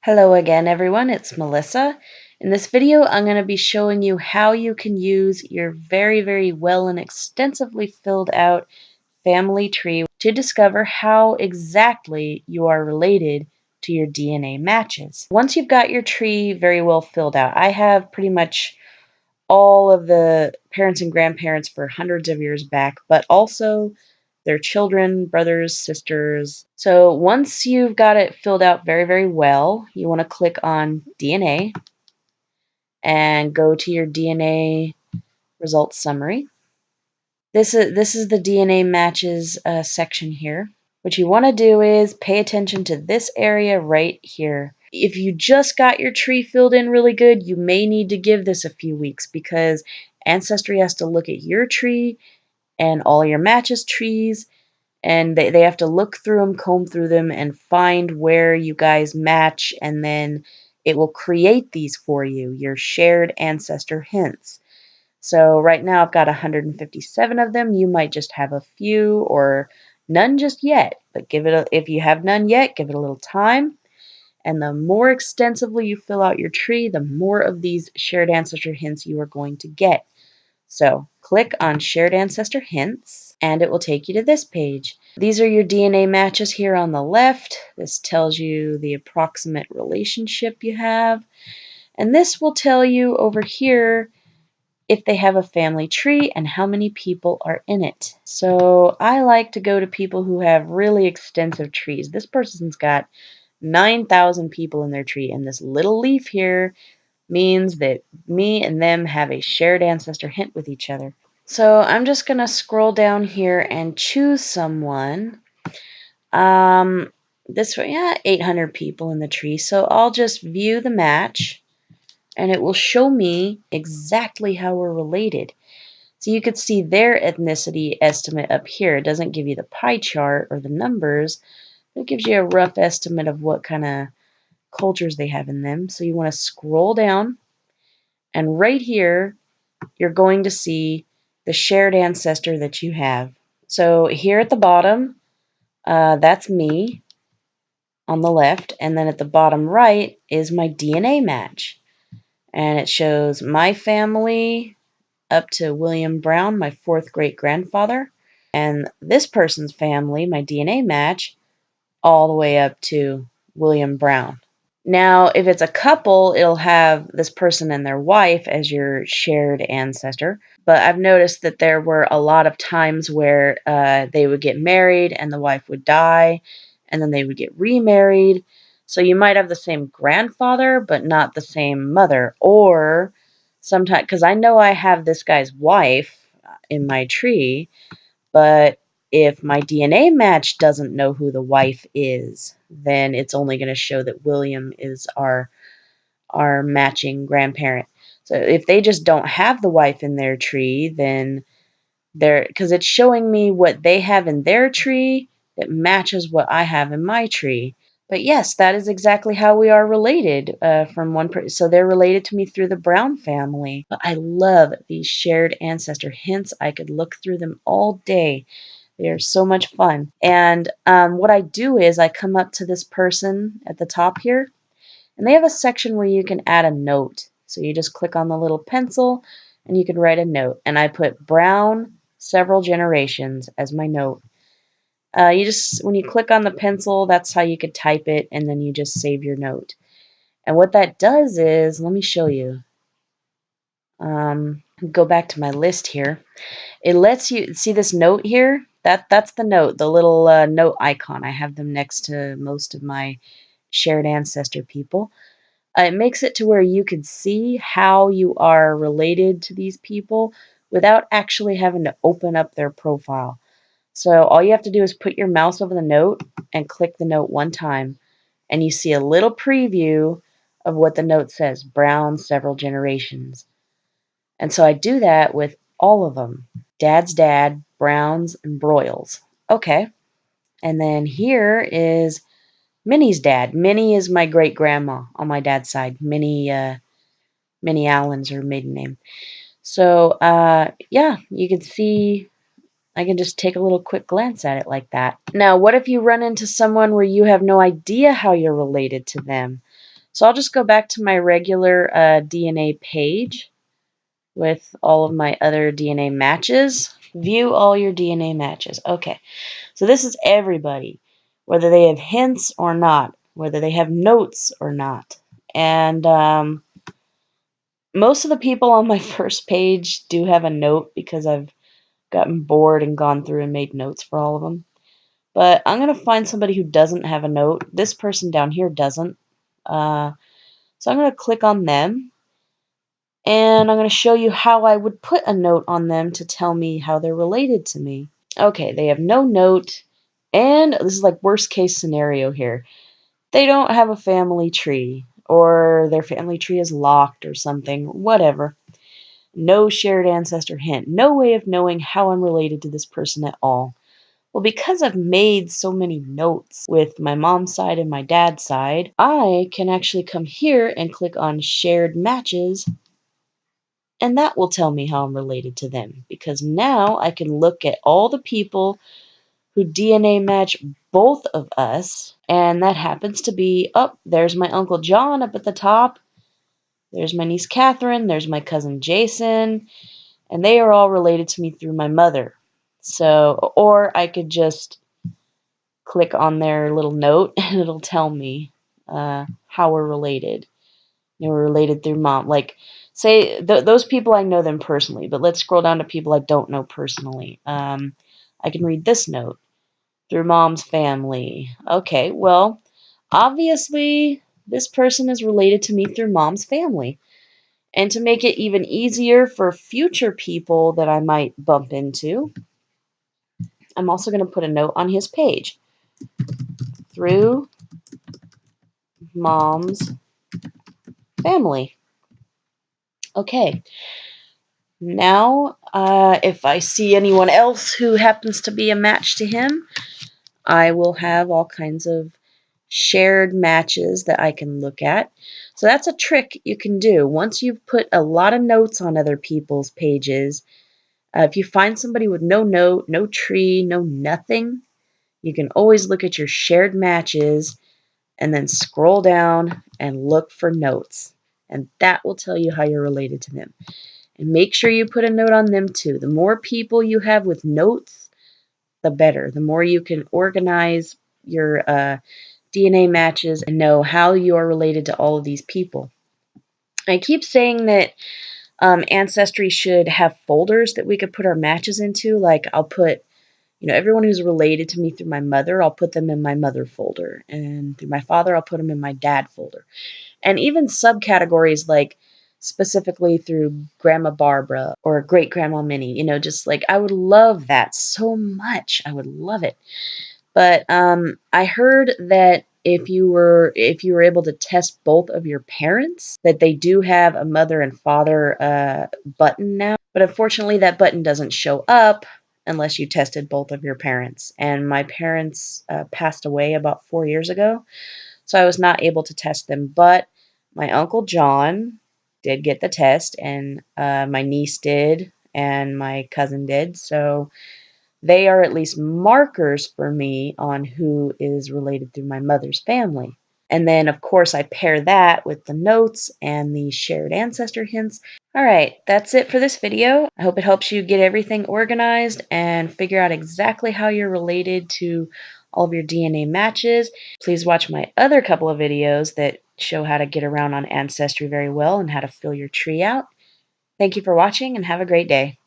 Hello again, everyone. It's Melissa. In this video, I'm going to be showing you how you can use your very well and extensively filled out family tree to discover how exactly you are related to your DNA matches. Once you've got your tree very well filled out, I have pretty much all of the parents and grandparents for hundreds of years back, but also their children, brothers, sisters. So once you've got it filled out very well, you want to click on DNA and go to your DNA results summary. This is the DNA matches section here. What you want to do is pay attention to this area right here. If you just got your tree filled in really good, you may need to give this a few weeks because Ancestry has to look at your tree and all your matches trees, and they have to look through them, comb through them, and find where you guys match, and then it will create these for you, your shared ancestor hints. So right now I've got 157 of them. You might just have a few or none just yet, but if you have none yet, give it a little time. And the more extensively you fill out your tree, the more of these shared ancestor hints you are going to get. So click on Shared Ancestor Hints, and it will take you to this page. These are your DNA matches here on the left. This tells you the approximate relationship you have. And this will tell you over here if they have a family tree and how many people are in it. So I like to go to people who have really extensive trees. This person's got 9,000 people in their tree, and this little leaf here means that me and them have a shared ancestor hint with each other. So I'm just going to scroll down here and choose someone. This way, yeah, 800 people in the tree. So I'll just view the match, and it will show me exactly how we're related. So you could see their ethnicity estimate up here. It doesn't give you the pie chart or the numbers. It gives you a rough estimate of what kind of cultures they have in them. So you want to scroll down, and right here, you're going to see the shared ancestor that you have. So here at the bottom, that's me on the left, and then at the bottom right is my DNA match. And it shows my family up to William Brown, my fourth great-grandfather, and this person's family, my DNA match, all the way up to William Brown. Now, if it's a couple, it'll have this person and their wife as your shared ancestor. But I've noticed that there were a lot of times where they would get married and the wife would die, and then they would get remarried. So you might have the same grandfather, but not the same mother. Or sometimes, because I know I have this guy's wife in my tree, but if my DNA match doesn't know who the wife is, then it's only going to show that William is our matching grandparent. So if they just don't have the wife in their tree, then because it's showing me what they have in their tree that matches what I have in my tree. But yes, that is exactly how we are related from one person. So they're related to me through the Brown family. But I love these shared ancestor hints. I could look through them all day. They are so much fun. And what I do is I come up to this person at the top here, and they have a section where you can add a note. So you just click on the little pencil, and you can write a note. And I put Brown several generations as my note. When you click on the pencil, that's how you could type it, and then you just save your note. And what that does is, let me show you. Go back to my list here. It lets you see this note here. That's the note, the little note icon. I have them next to most of my shared ancestor people. It makes it to where you can see how you are related to these people without actually having to open up their profile. So all you have to do is put your mouse over the note and click the note one time, and you see a little preview of what the note says, Brown several generations. And so I do that with all of them. Dad's dad, Browns, and Broyles. Okay. And then here is Minnie's dad. Minnie is my great-grandma on my dad's side. Minnie Allen's her maiden name. So, yeah, you can see I can just take a little quick glance at it like that. Now, what if you run into someone where you have no idea how you're related to them? So I'll just go back to my regular DNA page with all of my other DNA matches. View all your DNA matches. Okay, so this is everybody, whether they have hints or not, whether they have notes or not. And most of the people on my first page do have a note because I've gotten bored and gone through and made notes for all of them. But I'm going to find somebody who doesn't have a note. This person down here doesn't. So I'm going to click on them. And I'm going to show you how I would put a note on them to tell me how they're related to me. Okay, they have no note. And this is like worst case scenario here. They don't have a family tree. Or their family tree is locked or something. Whatever. No shared ancestor hint. No way of knowing how I'm related to this person at all. Well, because I've made so many notes with my mom's side and my dad's side, I can actually come here and click on shared matches, and that will tell me how I'm related to them, because now I can look at all the people who DNA match both of us, and that happens to be, oh, there's my Uncle John up at the top, there's my niece Catherine, there's my cousin Jason, and they are all related to me through my mother. So, or I could just click on their little note and it'll tell me how we're related. We're related through mom. Like, say, those people, I know them personally, but let's scroll down to people I don't know personally. I can read this note. Through mom's family. Okay, well, obviously, this person is related to me through mom's family. And to make it even easier for future people that I might bump into, I'm also going to put a note on his page. Through mom's family. Okay. Now, if I see anyone else who happens to be a match to him, I will have all kinds of shared matches that I can look at. So that's a trick you can do. Once you've put a lot of notes on other people's pages, if you find somebody with no note, no tree, no nothing, you can always look at your shared matches and then scroll down and look for notes. And that will tell you how you're related to them. And make sure you put a note on them too. The more people you have with notes, the better. The more you can organize your DNA matches and know how you are related to all of these people. I keep saying that Ancestry should have folders that we could put our matches into. Like, I'll put, everyone who's related to me through my mother, I'll put them in my mother folder. And through my father, I'll put them in my dad folder. And even subcategories like specifically through Grandma Barbara or Great Grandma Minnie, just like I would love that so much. I would love it. But I heard that if you were able to test both of your parents, that they do have a mother and father button now. But unfortunately, that button doesn't show up unless you tested both of your parents. And my parents passed away about 4 years ago, so I was not able to test them. But my Uncle John did get the test, and my niece did, and my cousin did. So they are at least markers for me on who is related through my mother's family. And then, of course, I pair that with the notes and the shared ancestor hints. All right, that's it for this video. I hope it helps you get everything organized and figure out exactly how you're related to all of your DNA matches. Please watch my other couple of videos that show how to get around on Ancestry very well and how to fill your tree out. Thank you for watching and have a great day.